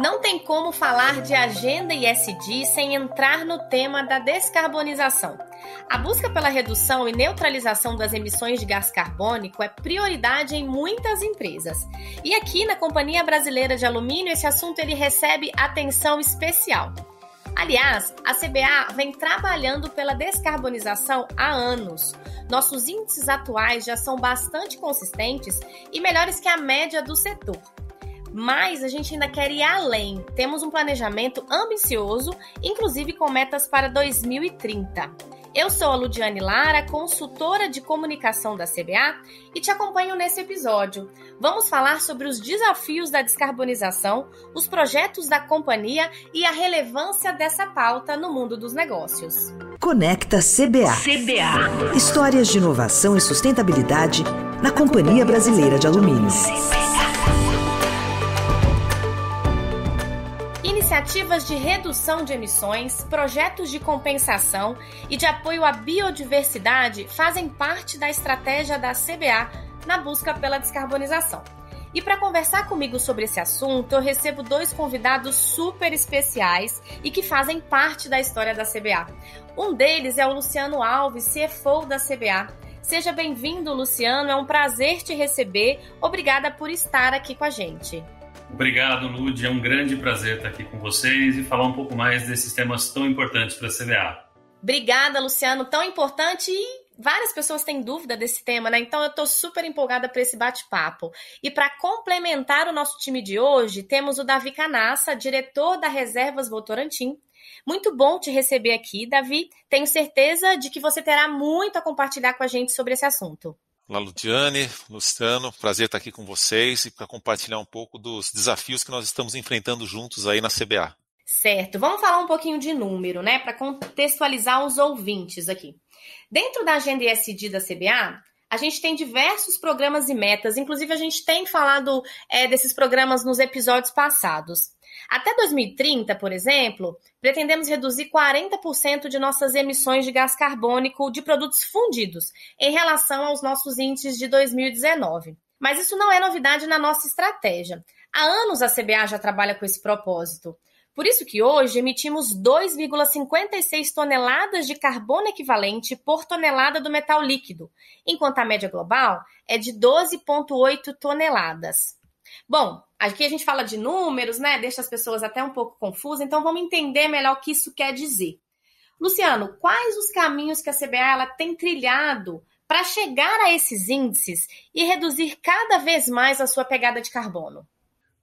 Não tem como falar de agenda ESG sem entrar no tema da descarbonização. A busca pela redução e neutralização das emissões de gás carbônico é prioridade em muitas empresas. E aqui na Companhia Brasileira de Alumínio, esse assunto ele recebe atenção especial. Aliás, a CBA vem trabalhando pela descarbonização há anos. Nossos índices atuais já são bastante consistentes e melhores que a média do setor. Mas a gente ainda quer ir além. Temos um planejamento ambicioso, inclusive com metas para 2030. Eu sou a Ludiane Lara, consultora de comunicação da CBA, e te acompanho nesse episódio. Vamos falar sobre os desafios da descarbonização, os projetos da companhia e a relevância dessa pauta no mundo dos negócios. Conecta CBA. Histórias de inovação e sustentabilidade na Companhia Brasileira de Alumínio. Iniciativas de redução de emissões, projetos de compensação e de apoio à biodiversidade fazem parte da estratégia da CBA na busca pela descarbonização. E para conversar comigo sobre esse assunto, eu recebo dois convidados super especiais e que fazem parte da história da CBA. Um deles é o Luciano Alves, CFO da CBA. Seja bem-vindo, Luciano, é um prazer te receber. Obrigada por estar aqui com a gente. Obrigado, Lud. É um grande prazer estar aqui com vocês e falar um pouco mais desses temas tão importantes para a CBA. Obrigada, Luciano. Tão importante e várias pessoas têm dúvida desse tema, né? Então eu estou super empolgada para esse bate-papo. E para complementar o nosso time de hoje, temos o Davi Canassa, diretor da Reservas Votorantim. Muito bom te receber aqui, Davi. Tenho certeza de que você terá muito a compartilhar com a gente sobre esse assunto. Olá, Ludiane, Luciano, prazer estar aqui com vocês e para compartilhar um pouco dos desafios que nós estamos enfrentando juntos aí na CBA. Certo, vamos falar um pouquinho de número, né, para contextualizar os ouvintes aqui. Dentro da agenda ESG da CBA, a gente tem diversos programas e metas, inclusive a gente tem falado desses programas nos episódios passados. Até 2030, por exemplo, pretendemos reduzir 40% de nossas emissões de gás carbônico de produtos fundidos em relação aos nossos índices de 2019. Mas isso não é novidade na nossa estratégia. Há anos a CBA já trabalha com esse propósito. Por isso que hoje emitimos 2,56 toneladas de carbono equivalente por tonelada do metal líquido, enquanto a média global é de 12,8 toneladas. Bom, aqui a gente fala de números, né? Deixa as pessoas até um pouco confusas, então vamos entender melhor o que isso quer dizer. Luciano, quais os caminhos que a CBA ela tem trilhado para chegar a esses índices e reduzir cada vez mais a sua pegada de carbono?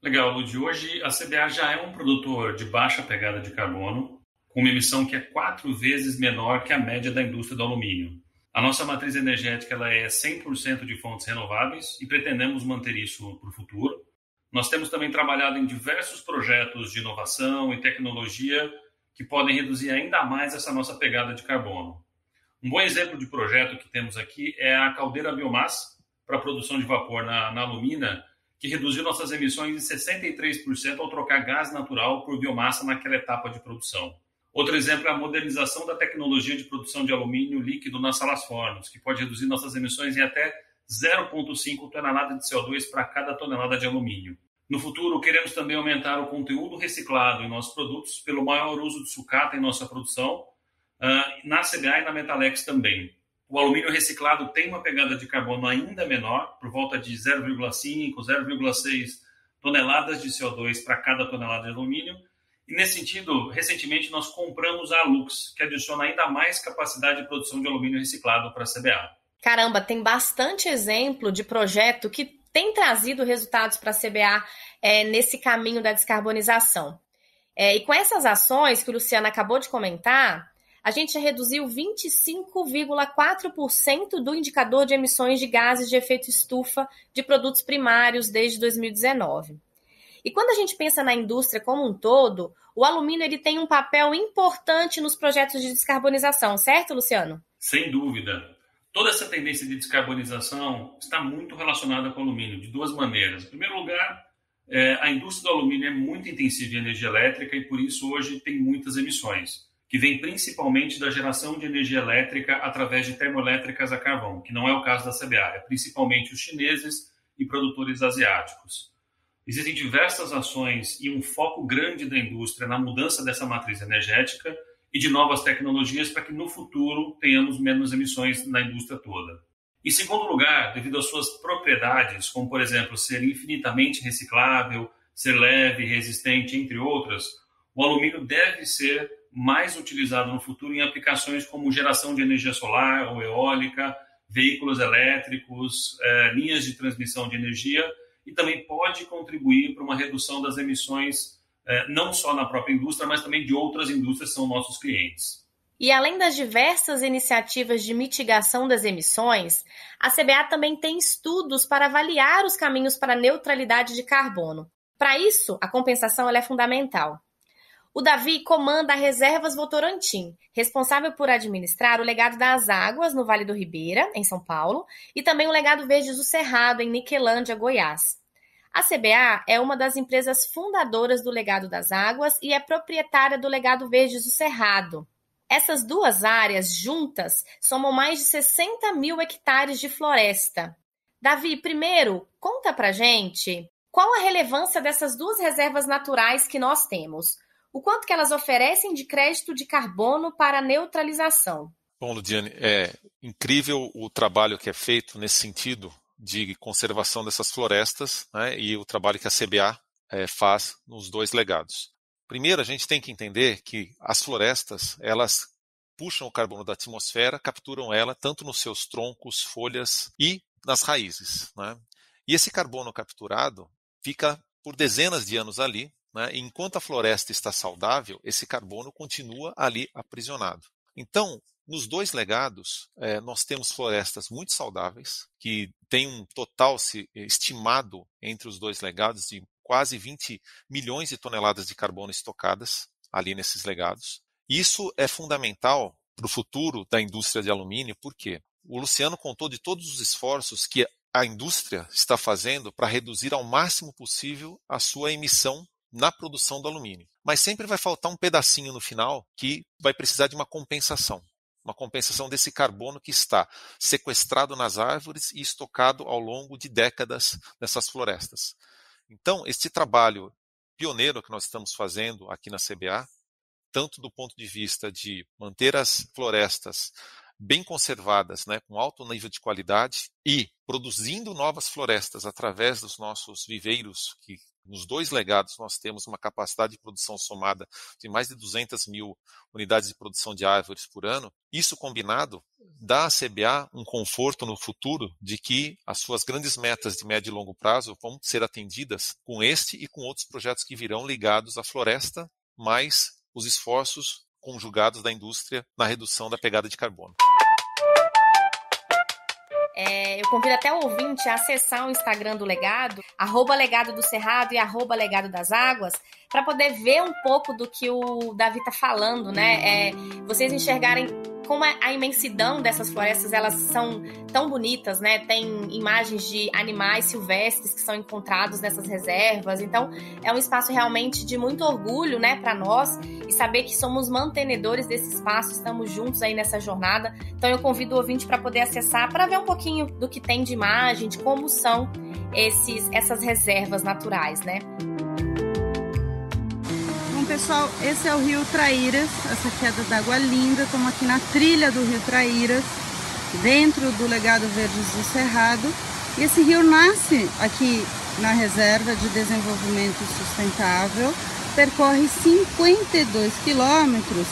Legal, Lud. Hoje a CBA já é um produtor de baixa pegada de carbono, com uma emissão que é 4 vezes menor que a média da indústria do alumínio. A nossa matriz energética ela é 100% de fontes renováveis e pretendemos manter isso para o futuro. Nós temos também trabalhado em diversos projetos de inovação e tecnologia que podem reduzir ainda mais essa nossa pegada de carbono. Um bom exemplo de projeto que temos aqui é a caldeira biomassa para a produção de vapor na alumina, que reduziu nossas emissões em 63% ao trocar gás natural por biomassa naquela etapa de produção. Outro exemplo é a modernização da tecnologia de produção de alumínio líquido nas salas fornos, que pode reduzir nossas emissões em até 0,5 tonelada de CO2 para cada tonelada de alumínio. No futuro, queremos também aumentar o conteúdo reciclado em nossos produtos pelo maior uso de sucata em nossa produção, na CBA e na Metalex também. O alumínio reciclado tem uma pegada de carbono ainda menor, por volta de 0,5, 0,6 toneladas de CO2 para cada tonelada de alumínio. E nesse sentido, recentemente nós compramos a Alux, que adiciona ainda mais capacidade de produção de alumínio reciclado para a CBA. Caramba, tem bastante exemplo de projeto que tem trazido resultados para a CBA nesse caminho da descarbonização. E com essas ações que o Luciano acabou de comentar, a gente já reduziu 25,4% do indicador de emissões de gases de efeito estufa de produtos primários desde 2019. E quando a gente pensa na indústria como um todo, o alumínio ele tem um papel importante nos projetos de descarbonização, certo, Luciano? Sem dúvida. Toda essa tendência de descarbonização está muito relacionada com o alumínio, de duas maneiras. Em primeiro lugar, a indústria do alumínio é muito intensiva em energia elétrica e, por isso, hoje tem muitas emissões, que vem principalmente da geração de energia elétrica através de termoelétricas a carvão, que não é o caso da CBA, é principalmente os chineses e produtores asiáticos. Existem diversas ações e um foco grande da indústria na mudança dessa matriz energética e de novas tecnologias para que no futuro tenhamos menos emissões na indústria toda. Em segundo lugar, devido às suas propriedades, como por exemplo ser infinitamente reciclável, ser leve, resistente, entre outras, o alumínio deve ser mais utilizado no futuro em aplicações como geração de energia solar ou eólica, veículos elétricos, linhas de transmissão de energia, e também pode contribuir para uma redução das emissões, não só na própria indústria, mas também de outras indústrias que são nossos clientes. E além das diversas iniciativas de mitigação das emissões, a CBA também tem estudos para avaliar os caminhos para a neutralidade de carbono. Para isso, a compensação ela é fundamental. O Davi comanda a Reservas Votorantim, responsável por administrar o legado das águas no Vale do Ribeira, em São Paulo, e também o legado Verdes do Cerrado, em Niquelândia, Goiás. A CBA é uma das empresas fundadoras do legado das águas e é proprietária do legado Verdes do Cerrado. Essas duas áreas juntas somam mais de 60 mil hectares de floresta. Davi, primeiro, conta pra gente qual a relevância dessas duas reservas naturais que nós temos. O quanto que elas oferecem de crédito de carbono para a neutralização. Bom, Ludiane, é incrível o trabalho que é feito nesse sentido de conservação dessas florestas, né, e o trabalho que a CBA faz nos dois legados. Primeiro, a gente tem que entender que as florestas, elas puxam o carbono da atmosfera, capturam ela tanto nos seus troncos, folhas e nas raízes, né? E esse carbono capturado fica por dezenas de anos ali, né? E enquanto a floresta está saudável, esse carbono continua ali aprisionado. Então, nos dois legados, nós temos florestas muito saudáveis, que têm um total estimado entre os dois legados de quase 20 milhões de toneladas de carbono estocadas ali nesses legados. Isso é fundamental para o futuro da indústria de alumínio, porque o Luciano contou de todos os esforços que a indústria está fazendo para reduzir ao máximo possível a sua emissão na produção do alumínio. Mas sempre vai faltar um pedacinho no final que vai precisar de uma compensação desse carbono que está sequestrado nas árvores e estocado ao longo de décadas nessas florestas. Então, este trabalho pioneiro que nós estamos fazendo aqui na CBA, tanto do ponto de vista de manter as florestas bem conservadas, né, com alto nível de qualidade, e produzindo novas florestas através dos nossos viveiros, que nos dois legados nós temos uma capacidade de produção somada de mais de 200 mil unidades de produção de árvores por ano. Isso combinado dá à CBA um conforto no futuro de que as suas grandes metas de médio e longo prazo vão ser atendidas com este e com outros projetos que virão ligados à floresta, mais os esforços conjugados da indústria na redução da pegada de carbono. Eu convido até o ouvinte a acessar o Instagram do Legado, @Legado do Cerrado e @Legado das Águas, para poder ver um pouco do que o Davi está falando, né? Vocês enxergarem como a imensidão dessas florestas, elas são tão bonitas, né? Tem imagens de animais silvestres que são encontrados nessas reservas. Então, é um espaço realmente de muito orgulho, né, para nós, e saber que somos mantenedores desse espaço, estamos juntos aí nessa jornada. Então, eu convido o ouvinte para poder acessar, para ver um pouquinho do que tem de imagem, de como são essas reservas naturais, né? Pessoal, esse é o Rio Traíras, essa queda d'água linda. Estamos aqui na trilha do Rio Traíras, dentro do Legado Verdes do Cerrado. E esse rio nasce aqui na Reserva de Desenvolvimento Sustentável, percorre 52 quilômetros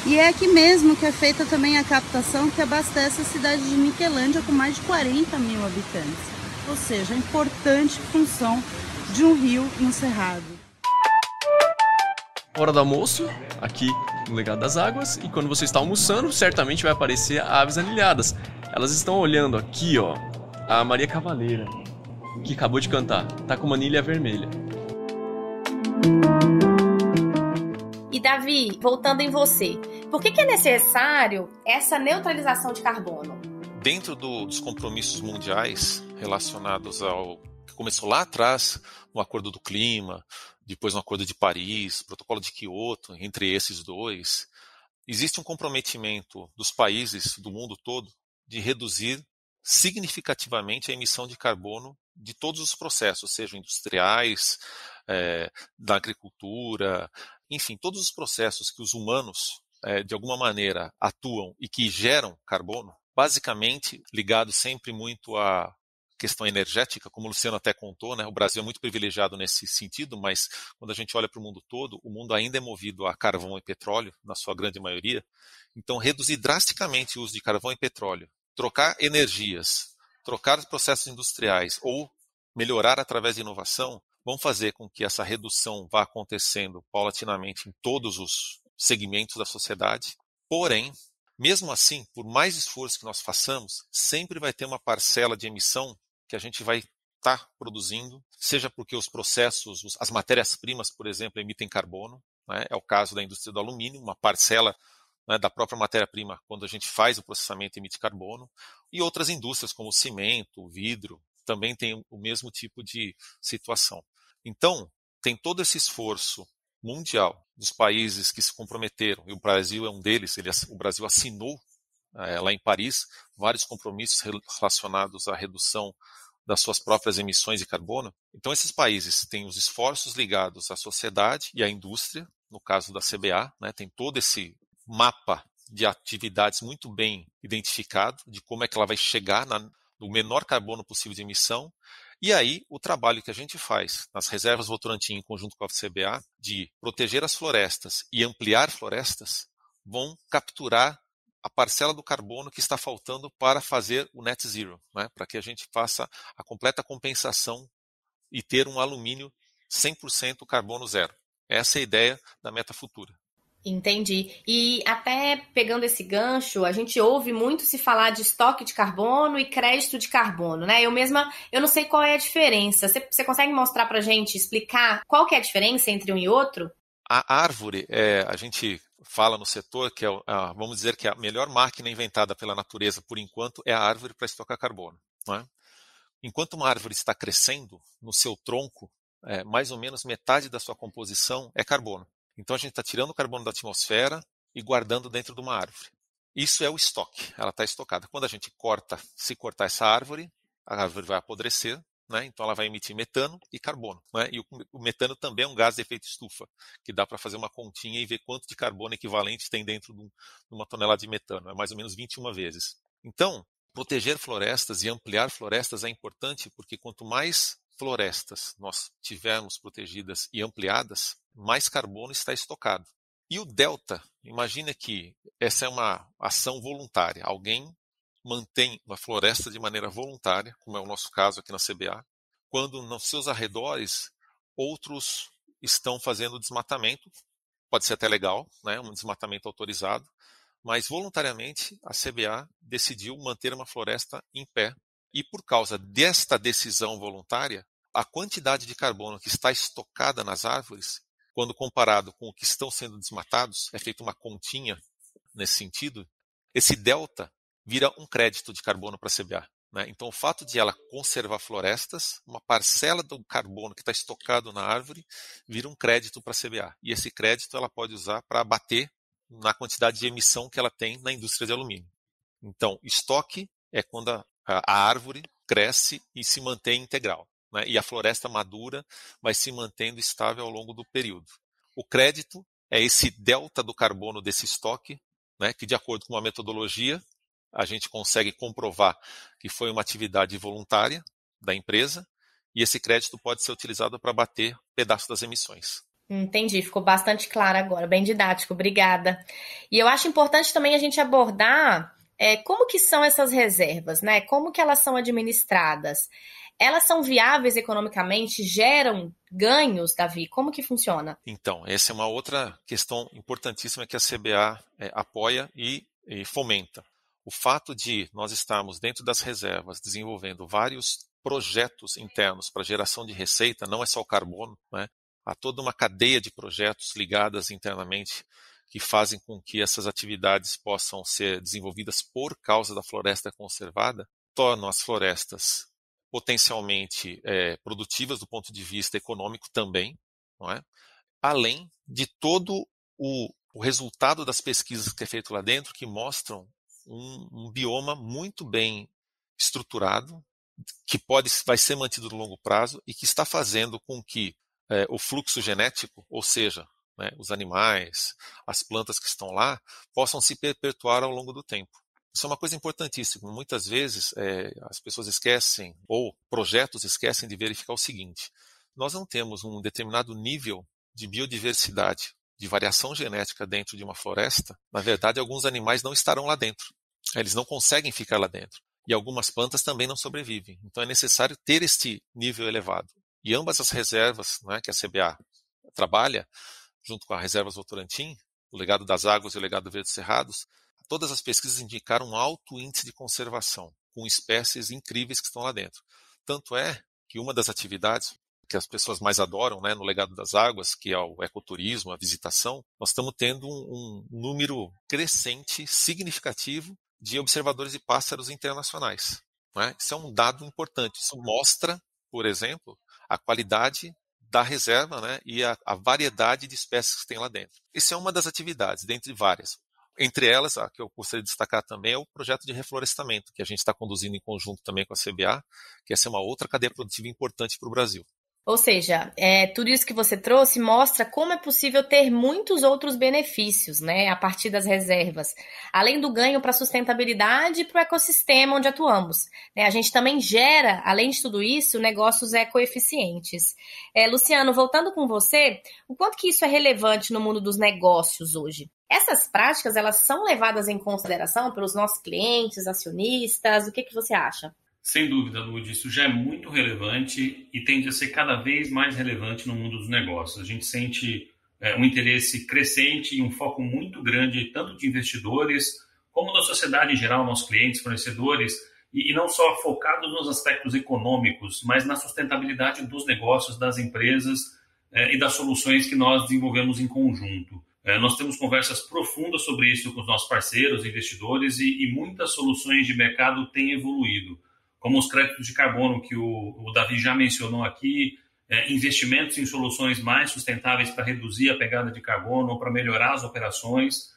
e é aqui mesmo que é feita também a captação que abastece a cidade de Niquelândia, com mais de 40 mil habitantes. Ou seja, a importante função de um rio no Cerrado. Hora do almoço, aqui no Legado das Águas, e quando você está almoçando, certamente vai aparecer aves anilhadas. Elas estão olhando aqui, ó, a Maria Cavaleira, que acabou de cantar, tá com uma anilha vermelha. E Davi, voltando em você, por que é necessário essa neutralização de carbono? Dentro dos compromissos mundiais relacionados ao que começou lá atrás, no Acordo do Clima, depois no Acordo de Paris, Protocolo de Quioto, entre esses dois, existe um comprometimento dos países do mundo todo de reduzir significativamente a emissão de carbono de todos os processos, sejam industriais, da agricultura, enfim, todos os processos que os humanos, de alguma maneira, atuam e que geram carbono, basicamente ligado sempre muito à questão energética, como o Luciano até contou, né? O Brasil é muito privilegiado nesse sentido, mas quando a gente olha para o mundo todo, o mundo ainda é movido a carvão e petróleo, na sua grande maioria. Então, reduzir drasticamente o uso de carvão e petróleo, trocar energias, trocar processos industriais ou melhorar através de inovação, vão fazer com que essa redução vá acontecendo paulatinamente em todos os segmentos da sociedade. Porém, mesmo assim, por mais esforço que nós façamos, sempre vai ter uma parcela de emissão que a gente vai estar produzindo, seja porque os processos, as matérias-primas, por exemplo, emitem carbono, né? É o caso da indústria do alumínio, uma parcela, né, da própria matéria-prima, quando a gente faz o processamento, emite carbono, e outras indústrias como o cimento, o vidro, também tem o mesmo tipo de situação. Então, tem todo esse esforço mundial dos países que se comprometeram, e o Brasil é um deles, o Brasil assinou lá em Paris vários compromissos relacionados à redução das suas próprias emissões de carbono. Então, esses países têm os esforços ligados à sociedade e à indústria, no caso da CBA, né, tem todo esse mapa de atividades muito bem identificado, de como é que ela vai chegar no menor carbono possível de emissão. E aí, o trabalho que a gente faz nas reservas Votorantim, em conjunto com a CBA, de proteger as florestas e ampliar florestas, vão capturar a parcela do carbono que está faltando para fazer o net zero, né? Para que a gente faça a completa compensação e ter um alumínio 100% carbono zero. Essa é a ideia da meta futura. Entendi. E até pegando esse gancho, a gente ouve muito se falar de estoque de carbono e crédito de carbono, né? Eu não sei qual é a diferença. Você consegue mostrar pra gente, explicar qual que é a diferença entre um e outro? A árvore, a gente fala no setor que vamos dizer que a melhor máquina inventada pela natureza, por enquanto, é a árvore para estocar carbono, né? Enquanto uma árvore está crescendo, no seu tronco, mais ou menos metade da sua composição é carbono. Então a gente está tirando o carbono da atmosfera e guardando dentro de uma árvore. Isso é o estoque, ela está estocada. Quando a gente se cortar essa árvore, a árvore vai apodrecer, né? Então ela vai emitir metano e carbono, né? E o metano também é um gás de efeito estufa, que dá para fazer uma continha e ver quanto de carbono equivalente tem dentro de uma tonelada de metano, é mais ou menos 21 vezes. Então, proteger florestas e ampliar florestas é importante porque quanto mais florestas nós tivermos protegidas e ampliadas, mais carbono está estocado. E o delta, imagina que essa é uma ação voluntária. Alguém mantém uma floresta de maneira voluntária, como é o nosso caso aqui na CBA, quando nos seus arredores outros estão fazendo desmatamento, pode ser até legal, né, um desmatamento autorizado, mas voluntariamente a CBA decidiu manter uma floresta em pé. E por causa desta decisão voluntária, a quantidade de carbono que está estocada nas árvores, quando comparado com o que estão sendo desmatados, é feita uma continha nesse sentido, esse delta vira um crédito de carbono para a CBA, né? Então, o fato de ela conservar florestas, uma parcela do carbono que está estocado na árvore, vira um crédito para a CBA. E esse crédito ela pode usar para abater na quantidade de emissão que ela tem na indústria de alumínio. Então, estoque é quando a árvore cresce e se mantém integral, né? E a floresta madura vai se mantendo estável ao longo do período. O crédito é esse delta do carbono desse estoque, né, que de acordo com uma metodologia, a gente consegue comprovar que foi uma atividade voluntária da empresa e esse crédito pode ser utilizado para abater pedaços das emissões. Entendi, ficou bastante claro agora, bem didático, obrigada. E eu acho importante também a gente abordar como que são essas reservas, né? Como que elas são administradas? Elas são viáveis economicamente? Geram ganhos, Davi? Como que funciona? Então, essa é uma outra questão importantíssima que a CBA apoia e fomenta. O fato de nós estarmos dentro das reservas desenvolvendo vários projetos internos para geração de receita, não é só o carbono, né? Há toda uma cadeia de projetos ligadas internamente que fazem com que essas atividades possam ser desenvolvidas por causa da floresta conservada, tornam as florestas potencialmente produtivas do ponto de vista econômico também, não é? Além de todo o resultado das pesquisas que é feito lá dentro, que mostram um bioma muito bem estruturado, que vai ser mantido no longo prazo e que está fazendo com que o fluxo genético, ou seja, né, os animais, as plantas que estão lá, possam se perpetuar ao longo do tempo. Isso é uma coisa importantíssima. Muitas vezes as pessoas esquecem, ou projetos esquecem de verificar o seguinte: nós não temos um determinado nível de biodiversidade, de variação genética dentro de uma floresta. Na verdade, alguns animais não estarão lá dentro. Eles não conseguem ficar lá dentro. E algumas plantas também não sobrevivem. Então é necessário ter este nível elevado. E ambas as reservas, né, que a CBA trabalha, junto com as reservas Votorantim, o legado das águas e o legado Verdes Cerrados, todas as pesquisas indicaram um alto índice de conservação, com espécies incríveis que estão lá dentro. Tanto é que uma das atividades que as pessoas mais adoram, né, no legado das águas, que é o ecoturismo, a visitação, nós estamos tendo um número crescente, significativo, de observadores de pássaros internacionais. Né? Isso é um dado importante. Isso mostra, por exemplo, a qualidade da reserva, né, e a variedade de espécies que tem lá dentro. Isso é uma das atividades, dentre várias. Entre elas, a que eu gostaria de destacar também é o projeto de reflorestamento, que a gente está conduzindo em conjunto também com a CBA, que essa é uma outra cadeia produtiva importante para o Brasil. Ou seja, tudo isso que você trouxe mostra como é possível ter muitos outros benefícios, né, a partir das reservas, além do ganho para a sustentabilidade e para o ecossistema onde atuamos. A gente também gera, além de tudo isso, negócios ecoeficientes. Luciano, voltando com você, o quanto que isso é relevante no mundo dos negócios hoje? Essas práticas, elas são levadas em consideração pelos nossos clientes, acionistas? O que você acha? Sem dúvida, Lud, isso já é muito relevante e tende a ser cada vez mais relevante no mundo dos negócios. A gente sente um interesse crescente e um foco muito grande, tanto de investidores, como da sociedade em geral, nossos clientes, fornecedores, e não só focados nos aspectos econômicos, mas na sustentabilidade dos negócios, das empresas e das soluções que nós desenvolvemos em conjunto. Nós temos conversas profundas sobre isso com os nossos parceiros, investidores, e muitas soluções de mercado têm evoluído, como os créditos de carbono que o Davi já mencionou aqui, investimentos em soluções mais sustentáveis para reduzir a pegada de carbono ou para melhorar as operações.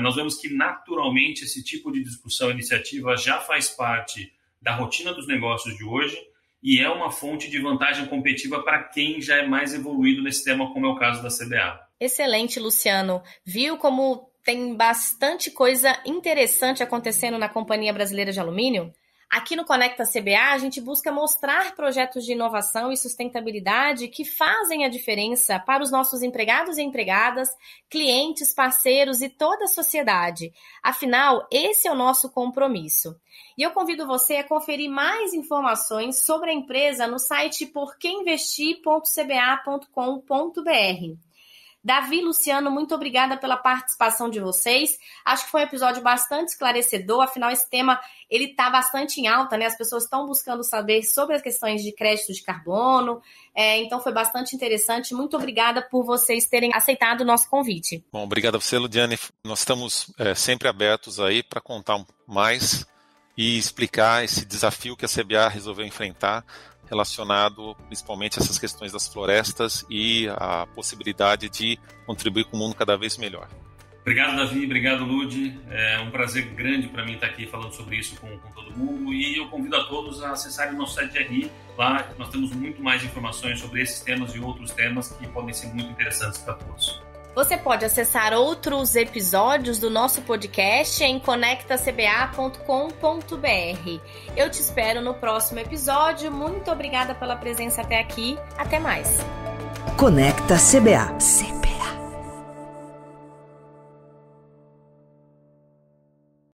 Nós vemos que, naturalmente, esse tipo de discussão e iniciativa já faz parte da rotina dos negócios de hoje e é uma fonte de vantagem competitiva para quem já é mais evoluído nesse tema, como é o caso da CBA. Excelente, Luciano. Viu como tem bastante coisa interessante acontecendo na Companhia Brasileira de Alumínio? Aqui no Conecta CBA, a gente busca mostrar projetos de inovação e sustentabilidade que fazem a diferença para os nossos empregados e empregadas, clientes, parceiros e toda a sociedade. Afinal, esse é o nosso compromisso. E eu convido você a conferir mais informações sobre a empresa no site porqueinvestir.cba.com.br. Davi, Luciano, muito obrigada pela participação de vocês. Acho que foi um episódio bastante esclarecedor, afinal esse tema ele está bastante em alta, né? As pessoas estão buscando saber sobre as questões de crédito de carbono, então foi bastante interessante. Muito obrigada por vocês terem aceitado o nosso convite. Bom, obrigado a você, Ludiane. Nós estamos sempre abertos aí para contar mais e explicar esse desafio que a CBA resolveu enfrentar, relacionado principalmente a essas questões das florestas e a possibilidade de contribuir com um mundo cada vez melhor. Obrigado, Davi. Obrigado, Lud. É um prazer grande para mim estar aqui falando sobre isso com todo mundo e eu convido a todos a acessarem o nosso site de RI. Lá nós temos muito mais informações sobre esses temas e outros temas que podem ser muito interessantes para todos. Você pode acessar outros episódios do nosso podcast em conectacba.com.br. Eu te espero no próximo episódio. Muito obrigada pela presença até aqui. Até mais. Conecta CBA.